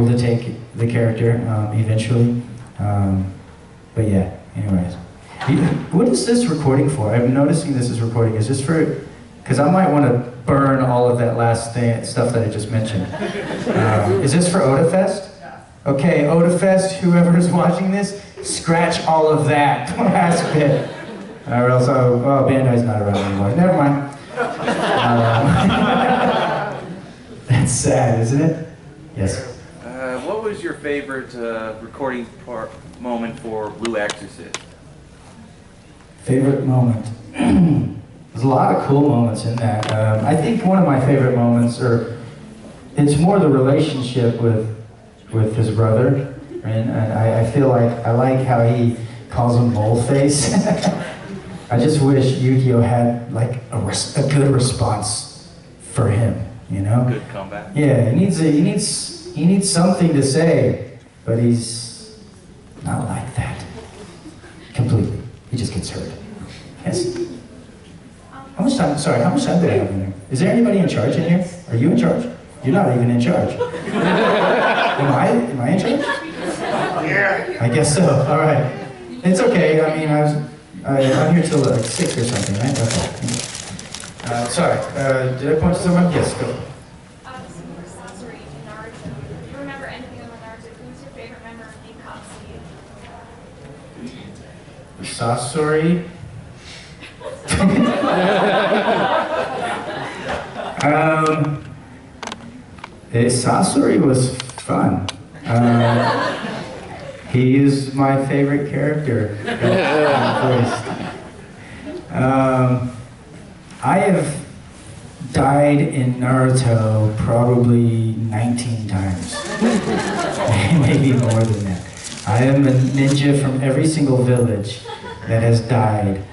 able to take the character eventually. But yeah, anyways. What is this recording for? I'm noticing this is recording. Is this for, because I might want to burn all of that last stuff that I just mentioned. Is this for OdaFest? Okay, OdaFest, whoever is watching this, scratch all of that last bit. Or else, oh, Bandai's not around anymore. Never mind. That's sad, isn't it? Yes. What was your favorite recording moment for Blue Exorcist? Favorite moment? There's a lot of cool moments in that. I think one of my favorite moments, or it's more the relationship with his brother, and I feel like I like how he calls him Bullface. I just wish Yu-Gi-Oh had like a good response for him, you know? Good comeback. Yeah, he needs something to say, but he's not like that completely. He just gets hurt. Yes. How much time? Sorry, how much time do I have in there? Is there anybody in charge in here? Are you in charge? You're not even in charge. Am I in charge? Yeah. I guess so. All right. It's okay. I mean, I'm here till like 6 or something, right? Okay. Sorry. Did I point to someone? Yes. Go. Sorcery in Naruto. Do you remember anything about Naruto? Who's your favorite member of the Akatsuki? Sorcery. Sasori was fun. He is my favorite character. I have died in Naruto probably 19 times. Maybe more than that. I am a ninja from every single village that has died.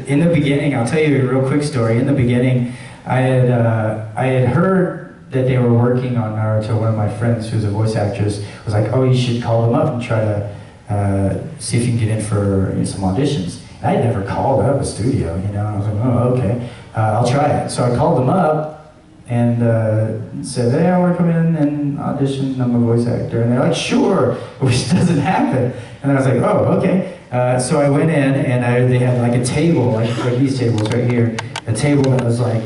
In the beginning, I'll tell you a real quick story. In the beginning, I had heard that they were working on Naruto. One of my friends, who's a voice actress, was like, "Oh, you should call them up and try to see if you can get in for some auditions." And I had never called up a studio, you know. I was like, "Oh, okay, I'll try it." So I called them up and said, "Hey, I want to come in and audition. I'm a voice actor." And they're like, "Sure," which doesn't happen. And I was like, "Oh, okay." So I went in and they had like a table, like these tables right here, a table that was like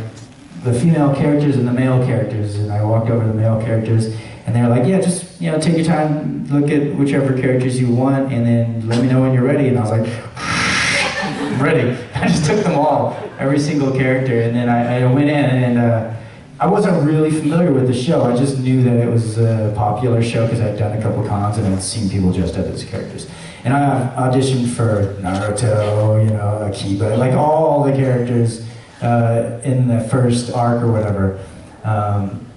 the female characters and the male characters. And I walked over to the male characters and they were like, "Yeah, just, you know, take your time, look at whichever characters you want, and then let me know when you're ready." And I was like, "I'm ready." I just took them all, every single character, and then I went in and I wasn't really familiar with the show. I just knew that it was a popular show because I'd done a couple cons and I'd seen people dressed up as characters. And I auditioned for Naruto, you know, Akiba, like all the characters in the first arc or whatever.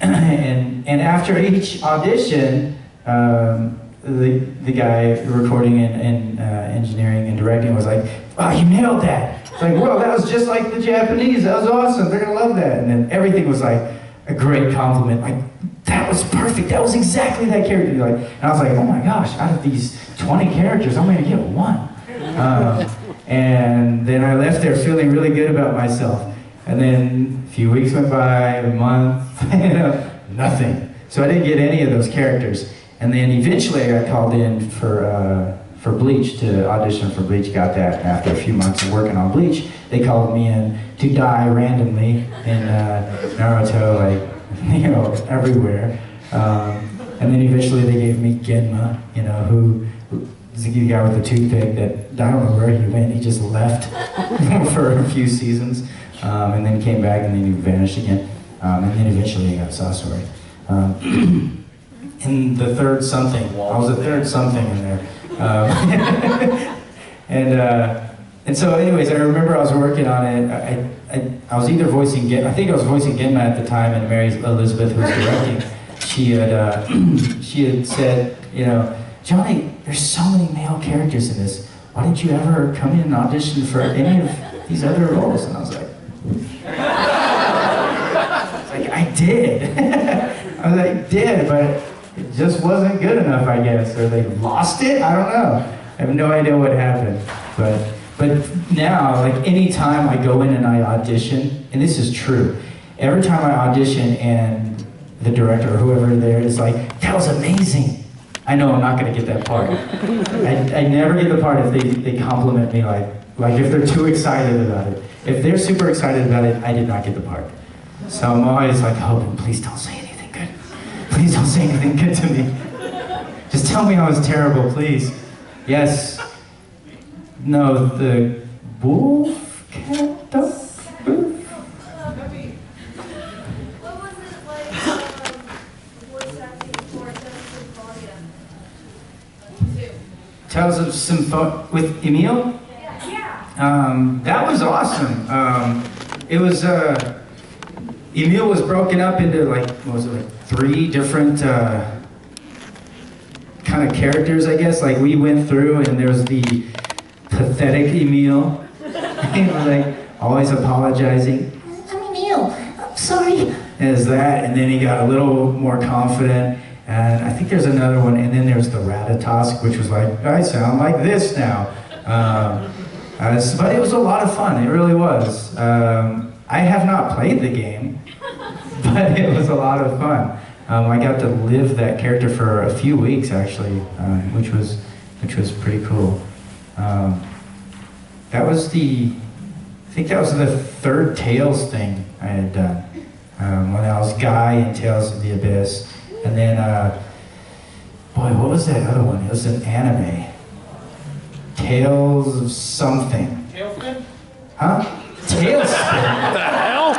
And after each audition, the guy recording and engineering and directing was like, "Wow, you nailed that." It's like, "Whoa, that was just like the Japanese. That was awesome. They're gonna love that." And then everything was like a great compliment. Like, "That was perfect. That was exactly that character." Like, and I was like, "Oh my gosh, out of these 20 characters, I'm gonna get one." And then I left there feeling really good about myself. And then a few weeks went by, a month, you know, nothing. So I didn't get any of those characters. And then eventually I got called in for Bleach, to audition for Bleach. Got that after a few months of working on Bleach. They called me in to die randomly in Naruto, like, you know, everywhere. And then eventually they gave me Genma, you know, who's the guy with the toothpick that, I don't know where he went, he just left for a few seasons, and then came back and then he vanished again. And then eventually I got Sasori. In the third something, I was the third something in there. And so anyways, I remember I was working on it. I was either voicing I think I was voicing Genma at the time, and Mary Elizabeth, who was directing, she had said, you know, "Johnny, there's so many male characters in this. Why didn't you ever come in and audition for any of these other roles?" And I was like, I did. I was like, "Did, but it just wasn't good enough, I guess." Or they lost it? I don't know. I have no idea what happened. But now, like, anytime I go in and I audition, and this is true, every time I audition and the director or whoever there is like, that was amazing. I know I'm not gonna get that part. I never get the part if they compliment me like if they're too excited about it. If they're super excited about it, I did not get the part. So I'm always like, oh, please don't say anything good. Please don't say anything good to me. Just tell me I was terrible, please. Yes. No, the wolf, cat, duck, wolf. What was it like voice acting for Tales of Symphonia 2? With Emil? Yeah. That was awesome. It was, Emil was broken up into like, what was it, like 3 different kind of characters, I guess. Like we went through and there was the pathetic Emil. He was like always apologizing. I'm Emil, I'm sorry. There's that, and then he got a little more confident. And I think there's another one, and then there's the Ratatosk, which was like, I sound like this now. But it was a lot of fun, it really was. I have not played the game, but it was a lot of fun. I got to live that character for a few weeks actually, which was pretty cool. That was I think that was the 3rd Tales thing I had done. When I was Guy in Tales of the Abyss. And then, boy, what was that other one? It was an anime. Tales of something. Tailspin? Huh? Tailspin? What the hell?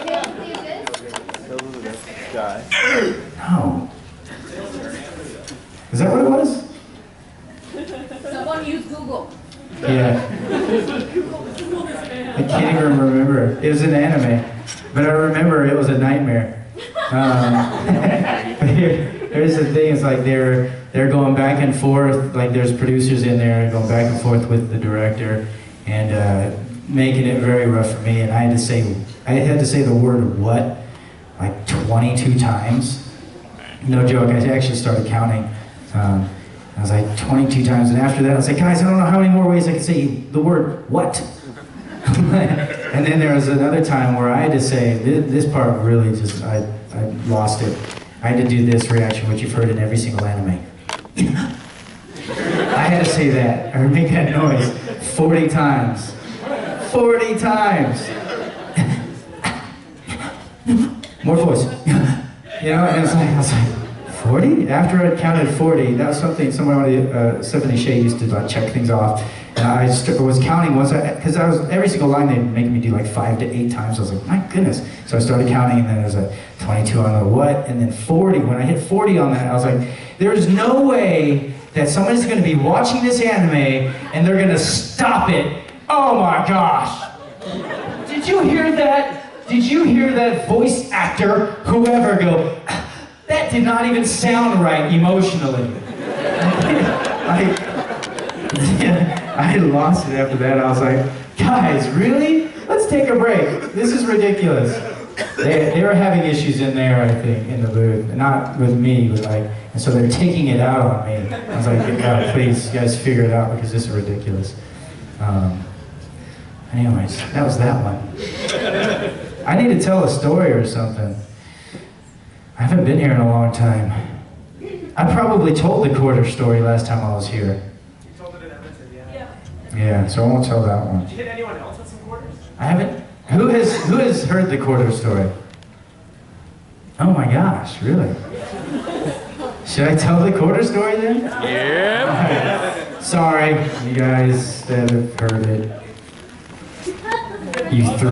Tales of the Abyss? Guy. No. Is that what it was? Someone use Google. Yeah. I can't even remember. It was an anime. But I remember it was a nightmare. Here's the thing, it's like they're going back and forth, like there's producers in there going back and forth with the director and making it very rough for me, and I had to say the word what like 22 times. No joke, I actually started counting. I was like 22 times, and after that I was like, guys, I don't know how many more ways I can say the word what. And then there was another time where I had to say, this part really just, I lost it. I had to do this reaction, which you've heard in every single anime. I had to say that, or make that noise 40 times. 40 times! More voice. You know, and it's like, I was like, 40? After I counted 40, that was something, Stephanie Shea used to like check things off. And I was counting once, because every single line they'd make me do like 5 to 8 times. I was like, my goodness. So I started counting, and then there was a 22 on the what, and then 40. When I hit 40 on that, I was like, there's no way that someone's gonna be watching this anime and they're gonna stop it. Oh my gosh. Did you hear that? Did you hear that voice actor, whoever, go, that did not even sound right emotionally. I lost it after that. I was like, guys, really? Let's take a break. This is ridiculous. They were having issues in there, I think, in the booth. Not with me, but like, and so they're taking it out on me. I was like, God, please, you guys figure it out because this is ridiculous. Anyways, that was that one. I need to tell a story or something. I haven't been here in a long time. I probably told the quarter story last time I was here. You told it in Edmonton, yeah. Yeah, so I won't tell that one. Did you hit anyone else with some quarters? I haven't. Who has heard the quarter story? Oh my gosh, really? Should I tell the quarter story then? Yep. Right. Sorry, you guys that have heard it. You